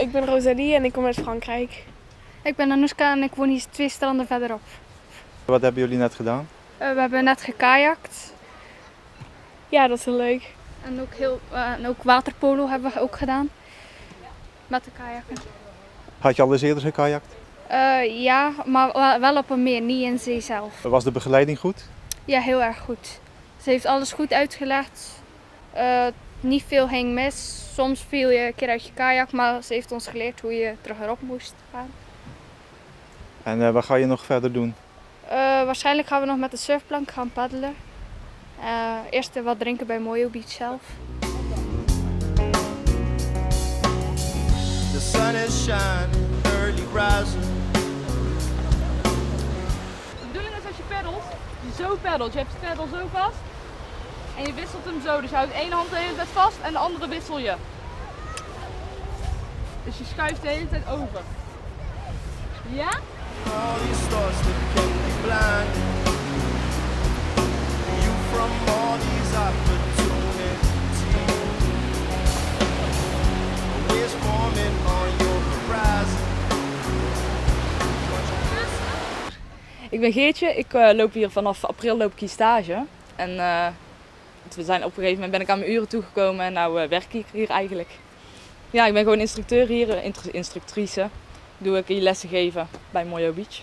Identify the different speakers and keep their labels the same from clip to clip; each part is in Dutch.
Speaker 1: Ik ben Rosalie en ik kom uit Frankrijk.
Speaker 2: Ik ben Anoushka en ik woon hier 2 stranden verderop.
Speaker 3: Wat hebben jullie net gedaan?
Speaker 2: We hebben net gekajakt
Speaker 1: Ja, dat is heel leuk.
Speaker 2: en ook waterpolo hebben we ook gedaan. Met de kajakken.
Speaker 3: Had je al eens eerder gekajakt?
Speaker 2: Ja, maar wel op een meer, niet in zee zelf.
Speaker 3: Was de begeleiding goed?
Speaker 2: Ja, heel erg goed. Ze heeft alles goed uitgelegd. Niet veel ging mis. Soms viel je een keer uit je kajak, maar ze heeft ons geleerd hoe je terug erop moest gaan.
Speaker 3: En wat ga je nog verder doen?
Speaker 2: Waarschijnlijk gaan we nog met de surfplank gaan paddelen. Eerst wat drinken bij Moyo Beach zelf.
Speaker 4: The sun is shining, early rising.
Speaker 5: De bedoeling is als je peddelt, je zo peddelt. Je hebt je peddel zo vast en je wisselt hem zo. Dus je houdt één hand de hele tijd vast en de andere wissel je. Dus je schuift de hele tijd over. Ja?
Speaker 4: All these thoughts that can be blind. You from all these opportunities. Always forming on your horizon.
Speaker 5: Ik ben Geertje, ik loop hier vanaf april loop ik hier stage. En we zijn op een gegeven moment ben ik aan mijn uren toegekomen en nu werk ik hier eigenlijk. Ja, ik ben gewoon instructeur hier, instructrice. Doe ik hier lessen geven bij Moyo Beach.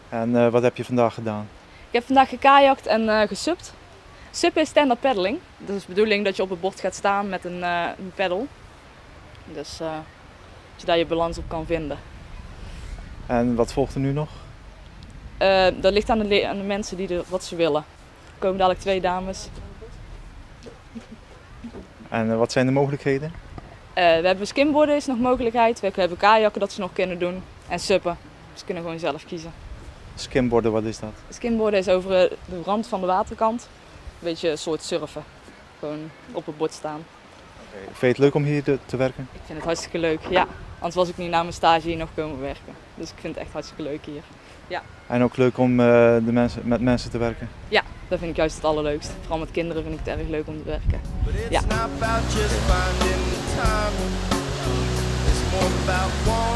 Speaker 3: En wat heb je vandaag gedaan?
Speaker 5: Ik heb vandaag gekajakt en gesupt. Suppen is stand-up paddling. Dat is de bedoeling dat je op het bord gaat staan met een paddle. Dus dat je daar je balans op kan vinden.
Speaker 3: En wat volgt er nu nog?
Speaker 5: Dat ligt aan de mensen die wat ze willen. Er komen dadelijk 2 dames.
Speaker 3: En wat zijn de mogelijkheden?
Speaker 5: We hebben skimboarden is nog mogelijkheid. We hebben kajakken dat ze nog kunnen doen. En suppen. Ze kunnen gewoon zelf kiezen.
Speaker 3: Skimboarden, wat is dat?
Speaker 5: Skimboarden is over de rand van de waterkant. Een beetje een soort surfen. Gewoon op het bord staan.
Speaker 3: Vind je het leuk om hier te werken?
Speaker 5: Ik vind het hartstikke leuk, ja. Anders was ik niet na mijn stage hier nog komen werken. Dus ik vind het echt hartstikke leuk hier. Ja.
Speaker 3: En ook leuk om met mensen te werken?
Speaker 5: Ja, dat vind ik juist het allerleukst. Vooral met kinderen vind ik het erg leuk om te werken.
Speaker 4: But it's
Speaker 5: Ja.
Speaker 4: not about just finding the time. It's more about wanting.